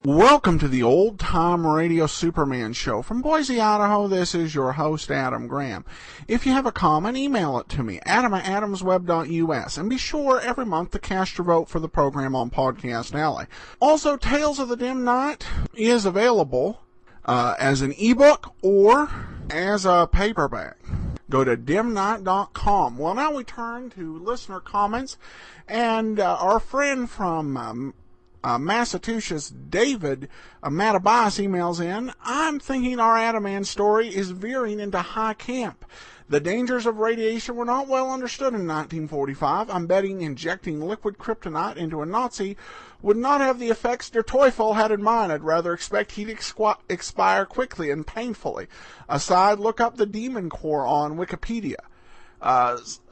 Welcome to the Old Time Radio Superman Show. From Boise, Idaho, this is your host, Adam Graham. If you have a comment, email it to me, adam@adamsweb.us. And be sure every month to cast your vote for the program on Podcast Alley. Also, Tales of the Dim Night is available as an ebook or as a paperback. Go to dimnight.com. Well, now we turn to listener comments, and our friend from Massachusetts, David Matabias, emails in, I'm thinking our Adaman story is veering into high camp. The dangers of radiation were not well understood in 1945. I'm betting injecting liquid kryptonite into a Nazi would not have the effects Der Teufel had in mind. I'd rather expect he'd expire quickly and painfully. Aside, look up the Demon Corps on Wikipedia.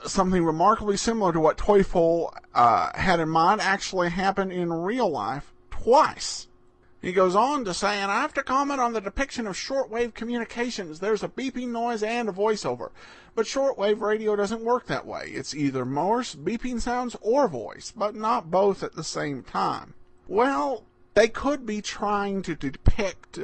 Something remarkably similar to what Teufel had in mind actually happened in real life twice. He goes on to say, and I have to comment on the depiction of shortwave communications. There's a beeping noise and a voiceover. But shortwave radio doesn't work that way. It's either Morse, beeping sounds, or voice, but not both at the same time. Well, they could be trying to depict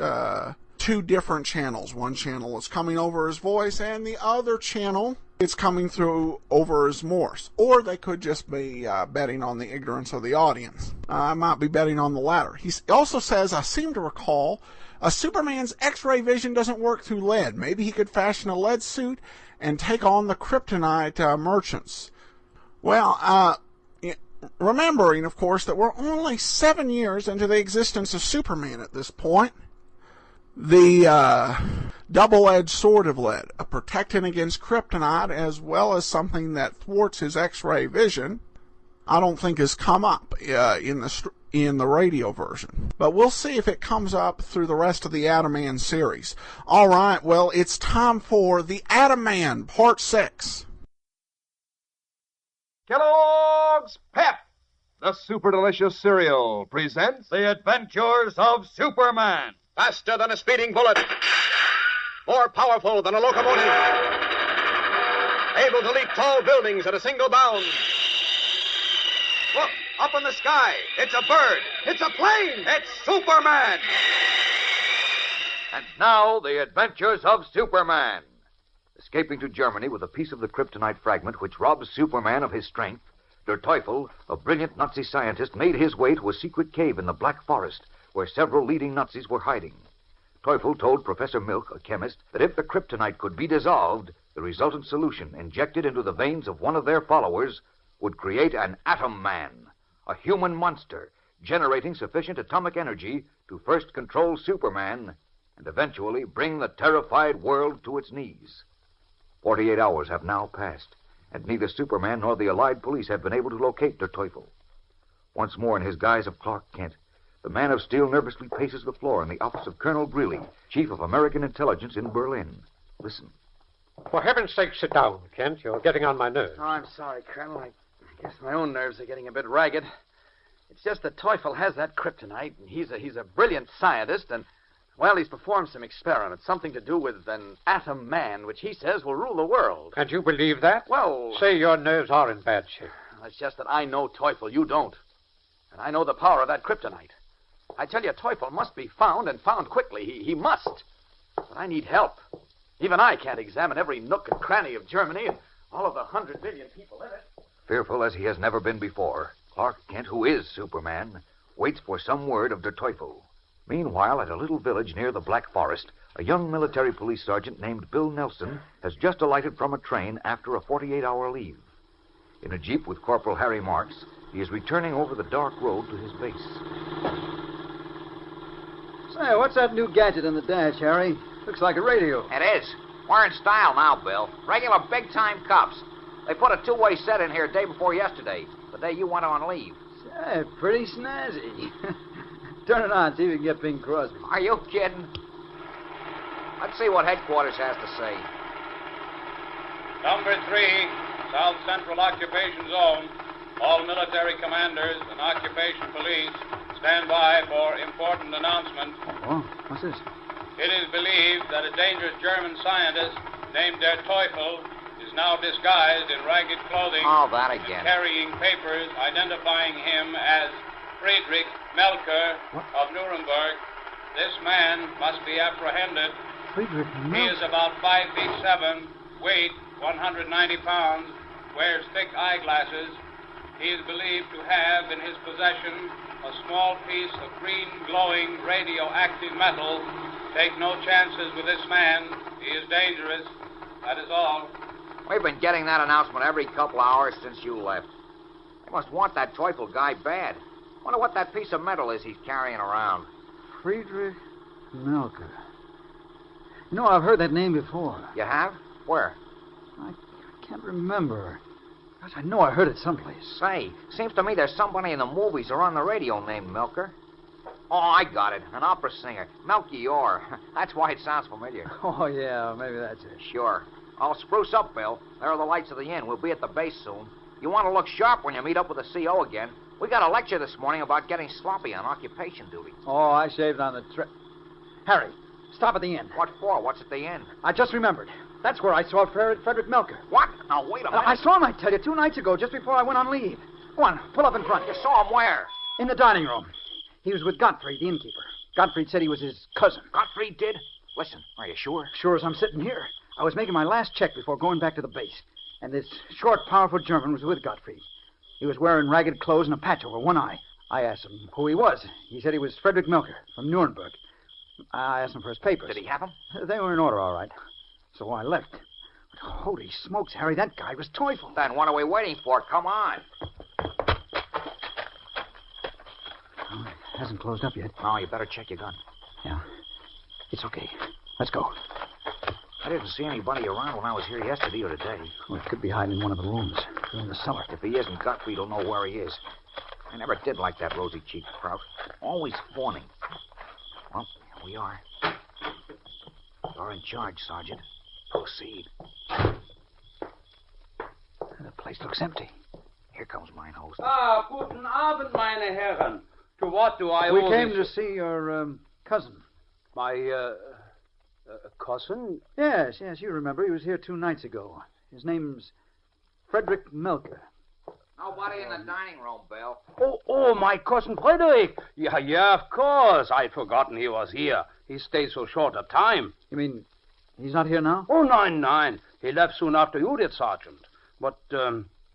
two different channels. One channel is coming over as voice, and the other channel it's coming through over as Morse. Or they could just be betting on the ignorance of the audience. I might be betting on the latter. He also says, I seem to recall, Superman's X-ray vision doesn't work through lead. Maybe he could fashion a lead suit and take on the Kryptonite merchants. Well, remembering, of course, that we're only 7 years into the existence of Superman at this point. The double-edged sword of lead, a protectant against kryptonite, as well as something that thwarts his X-ray vision, I don't think has come up in the radio version. But we'll see if it comes up through the rest of the Adaman series. All right, well, it's time for the Adaman Part 6. Kellogg's Pep, the super delicious cereal, presents The Adventures of Superman. Faster than a speeding bullet. More powerful than a locomotive. Able to leap tall buildings at a single bound. Look, up in the sky. It's a bird. It's a plane. It's Superman. And now, The Adventures of Superman. Escaping to Germany with a piece of the kryptonite fragment which robs Superman of his strength, Der Teufel, a brilliant Nazi scientist, made his way to a secret cave in the Black Forest, where several leading Nazis were hiding. Teufel told Professor Milk, a chemist, that if the kryptonite could be dissolved, the resultant solution, injected into the veins of one of their followers, would create an atom man, a human monster, generating sufficient atomic energy to first control Superman and eventually bring the terrified world to its knees. 48 hours have now passed, and neither Superman nor the Allied police have been able to locate Der Teufel. Once more in his guise of Clark Kent, the Man of Steel nervously paces the floor in the office of Colonel Greeley, Chief of American Intelligence in Berlin. Listen. For heaven's sake, sit down, Kent. You're getting on my nerves. Oh, I'm sorry, Colonel. I guess my own nerves are getting a bit ragged. It's just that Teufel has that kryptonite, and he's a brilliant scientist, and, well, he's performed some experiments, something to do with an atom man, which he says will rule the world. And you believe that? Well... Say your nerves are in bad shape. It's just that I know Teufel, you don't. And I know the power of that kryptonite. I tell you, Teufel must be found, and found quickly. He must. But I need help. Even I can't examine every nook and cranny of Germany and all of the 100 million people in it. Fearful as he has never been before, Clark Kent, who is Superman, waits for some word of Der Teufel. Meanwhile, at a little village near the Black Forest, a young military police sergeant named Bill Nelson has just alighted from a train after a 48-hour leave. In a jeep with Corporal Harry Marks, he is returning over the dark road to his base. Say, what's that new gadget in the dash, Harry? Looks like a radio. It is. We're in style now, Bill. Regular big-time cops. They put a two-way set in here day before yesterday, the day you went on leave. Say, pretty snazzy. Turn it on, see if we can get Bing Crosby. Are you kidding? Let's see what headquarters has to say. Number 3, South Central Occupation Zone. All military commanders and occupation police stand by for important announcement. Oh, what's this? It is believed that a dangerous German scientist named Der Teufel is now disguised in ragged clothing Oh, that again. and carrying papers identifying him as Friedrich Melker of Nuremberg. This man must be apprehended. Friedrich He Melker. is about 5 feet 7, weight 190 pounds, wears thick eyeglasses. He is believed to have in his possession a small piece of green glowing radioactive metal. Take no chances with this man. He is dangerous. That is all. We've been getting that announcement every couple hours since you left. They must want that Teufel guy bad. Wonder what that piece of metal is he's carrying around. Friedrich Melker. You know, I've heard that name before. You have? Where? I can't remember. Gosh, I know I heard it someplace. Say, seems to me there's somebody in the movies or on the radio named Melker. Oh, I got it. An opera singer. Melchior. That's why it sounds familiar. Oh, yeah, maybe that's it. Sure. I'll spruce up, Bill. There are the lights of the inn. We'll be at the base soon. You want to look sharp when you meet up with the CO again. We got a lecture this morning about getting sloppy on occupation duty. Oh, I shaved on the trip. Harry, stop at the inn. What for? What's at the inn? I just remembered. That's where I saw Frederick Melker. What? Now, wait a minute. I saw him, I tell you, 2 nights ago, just before I went on leave. Go on, pull up in front. You saw him where? In the dining room. He was with Gottfried, the innkeeper. Gottfried said he was his cousin. Gottfried did? Listen, are you sure? Sure as I'm sitting here. I was making my last check before going back to the base. And this short, powerful German was with Gottfried. He was wearing ragged clothes and a patch over one eye. I asked him who he was. He said he was Friedrich Melker from Nuremberg. I asked him for his papers. Did he have them? They were in order, all right. So I left. But holy smokes, Harry, that guy was Teufel. Then what are we waiting for? Come on. Oh, it hasn't closed up yet. No, you better check your gun. Yeah. It's okay. Let's go. I didn't see anybody around when I was here yesterday or today. Well, he could be hiding in one of the rooms. Or in the cellar. If he isn't, Gottfried will know where he is. I never did like that rosy-cheeked Prout. Always fawning. Well, here we are. You're in charge, Sergeant. Proceed. The place looks empty. Here comes mine host. Guten Abend, meine Herren. To what do I We owe came this? to see your cousin. My, cousin? Yes, you remember. He was here 2 nights ago. His name's Friedrich Melker. Nobody in the dining room, Bill. Oh, my cousin Frederick. Yeah, of course. I'd forgotten he was here. He stayed so short a time. You mean he's not here now? Oh, nine. He left soon after you did, Sergeant. But,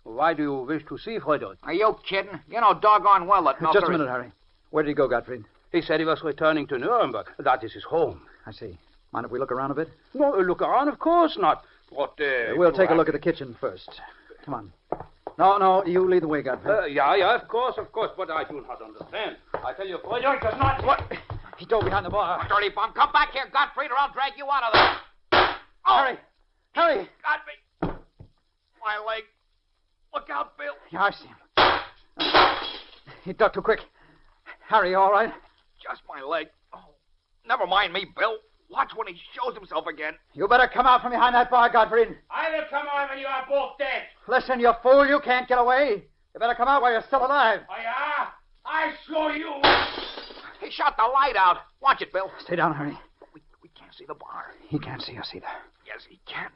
why do you wish to see Frederick? Are you kidding? You know doggone well that Melker Just a minute, Harry. Where did he go, Gottfried? He said he was returning to Nuremberg. That is his home. I see. Mind if we look around a bit? No, look around, of course not. What, We'll take a look at the kitchen first. Come on. No, you lead the way, Gottfried. Yeah, of course, but I do not understand. I tell you, Frederick does not... What? He dove behind the bar. Dirty bum, come back here, Gottfried, or I'll drag you out of there. Oh. Harry! Got me. My leg. Look out, Bill. Yeah, I see him. He ducked too quick. Harry, all right? Just my leg. Oh, never mind me, Bill. Watch when he shows himself again. You better come out from behind that bar, Gottfried. I will come out when you are both dead. Listen, you fool, you can't get away. You better come out while you're still alive. Oh, yeah? I show you. He shot the light out. Watch it, Bill. Stay down, Harry. We can't see the bar. He can't see us either. Yes, he can.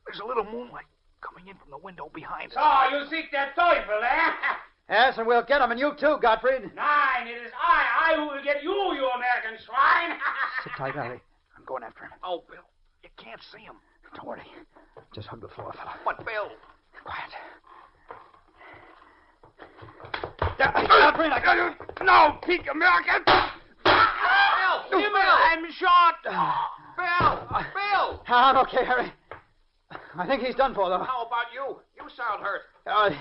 There's a little moonlight coming in from the window behind us. So, you seek that Teufel, eh? Yes, and we'll get him, and you too, Gottfried. Nein, it is I who will get you, you American swine. Sit tight, Harry. I'm going after him. Oh, Bill, you can't see him. Don't worry. Just hug the floor, fella. But, Bill... Quiet. Gottfried, I got you. No, peak American! Bill! I'm shot! Bill! I'm okay, Harry. I think he's done for, though. How about you? You sound hurt.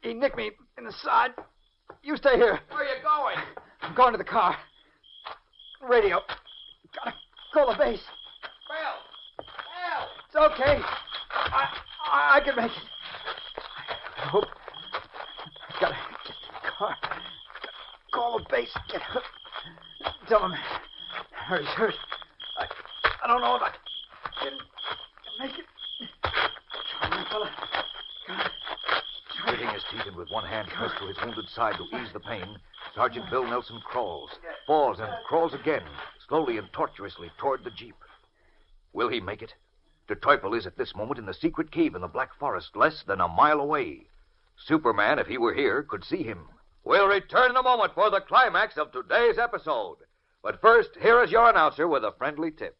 He nicked me in the side. You stay here. Where are you going? I'm going to the car. Radio. Gotta call the base. Bill! It's okay. I can make it. I hope. Gotta get to the car. Call the base. Get her. Tell him Harry's hurt. I don't know if I can make it. Try, my fella. Gritting his teeth and with one hand pressed to his wounded side to ease the pain, Sergeant Bill Nelson crawls, falls, and crawls again, slowly and tortuously toward the jeep. Will he make it? Der Teufel is at this moment in the secret cave in the Black Forest, less than a mile away. Superman, if he were here, could see him. We'll return in a moment for the climax of today's episode. But first, here is your announcer with a friendly tip.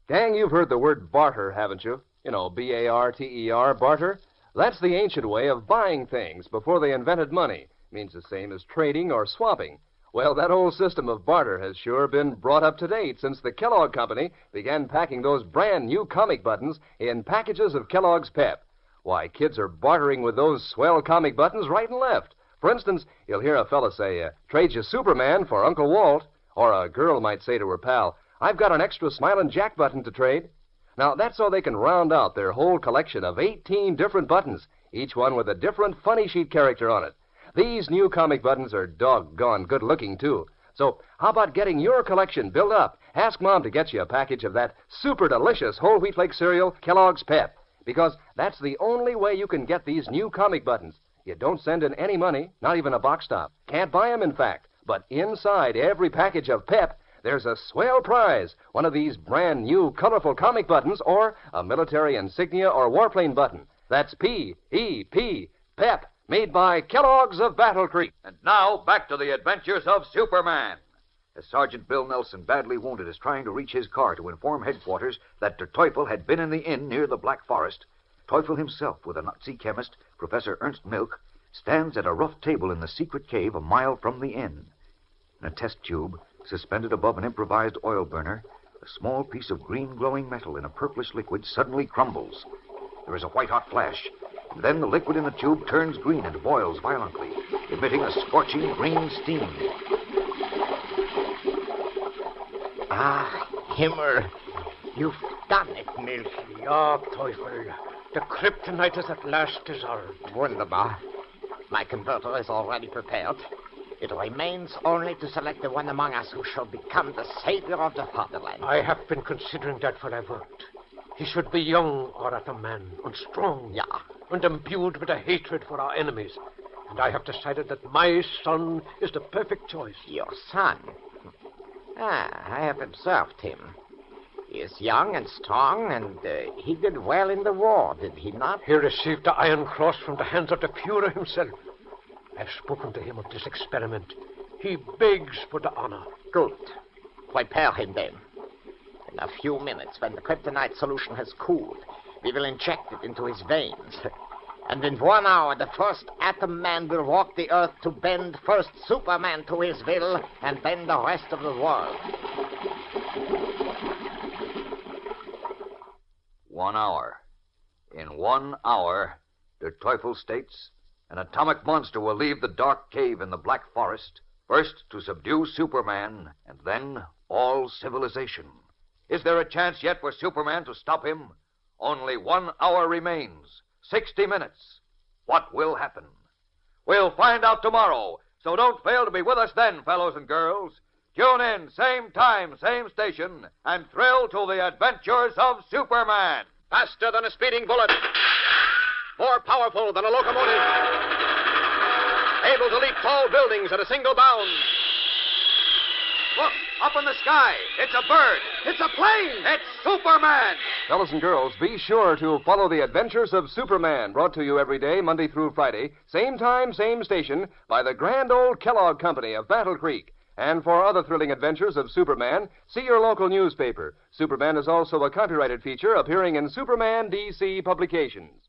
Gang, you've heard the word barter, haven't you? You know, B-A-R-T-E-R, barter. That's the ancient way of buying things before they invented money. Means the same as trading or swapping. Well, that old system of barter has sure been brought up to date since the Kellogg Company began packing those brand new comic buttons in packages of Kellogg's Pep. Why, kids are bartering with those swell comic buttons right and left. For instance, you'll hear a fella say, trade you Superman for Uncle Walt. Or a girl might say to her pal, I've got an extra Smilin' Jack button to trade. Now, that's so they can round out their whole collection of 18 different buttons, each one with a different funny sheet character on it. These new comic buttons are doggone good-looking, too. So how about getting your collection built up? Ask Mom to get you a package of that super delicious whole wheat flake cereal, Kellogg's Pep, because that's the only way you can get these new comic buttons. You don't send in any money, not even a box top. Can't buy them, in fact. But inside every package of Pep, there's a swell prize, one of these brand new colorful comic buttons or a military insignia or warplane button. That's P-E-P, Pep, made by Kellogg's of Battle Creek. And now, back to the adventures of Superman. As Sergeant Bill Nelson, badly wounded, is trying to reach his car to inform headquarters that Der Teufel had been in the inn near the Black Forest, Teufel himself, with a Nazi chemist, Professor Ernst Milch, stands at a rough table in the secret cave a mile from the inn. In a test tube, suspended above an improvised oil burner, a small piece of green glowing metal in a purplish liquid suddenly crumbles. There is a white-hot flash. Then the liquid in the tube turns green and boils violently, emitting a scorching green steam. Ah, Himmel, you've done it, Milch. Ja, Teufel. The Kryptonite is at last dissolved. Wunderbar. My converter is already prepared. It remains only to select the one among us who shall become the savior of the fatherland. I have been considering that for a word. He should be young or at a man, and strong. Yeah. And imbued with a hatred for our enemies. And I have decided that my son is the perfect choice. Your son? I have observed him. He is young and strong, and he did well in the war, did he not? He received the Iron Cross from the hands of the Fuhrer himself. I've spoken to him of this experiment. He begs for the honor. Good. Prepare him then. In a few minutes, when the kryptonite solution has cooled, we will inject it into his veins. And in 1 hour, the first atom man will walk the earth to bend first Superman to his will, and then the rest of the world. 1 hour. In 1 hour, Der Teufel states, an atomic monster will leave the dark cave in the Black Forest, first to subdue Superman, and then all civilization. Is there a chance yet for Superman to stop him? Only 1 hour remains. 60 minutes. What will happen? We'll find out tomorrow, so don't fail to be with us then, fellows and girls. Tune in, same time, same station, and thrill to the adventures of Superman. Faster than a speeding bullet. More powerful than a locomotive. Able to leap tall buildings at a single bound. Look, up in the sky. It's a bird. It's a plane. It's Superman. Fellas and girls, be sure to follow the adventures of Superman, brought to you every day, Monday through Friday, same time, same station, by the grand old Kellogg Company of Battle Creek. And for other thrilling adventures of Superman, see your local newspaper. Superman is also a copyrighted feature appearing in Superman DC publications.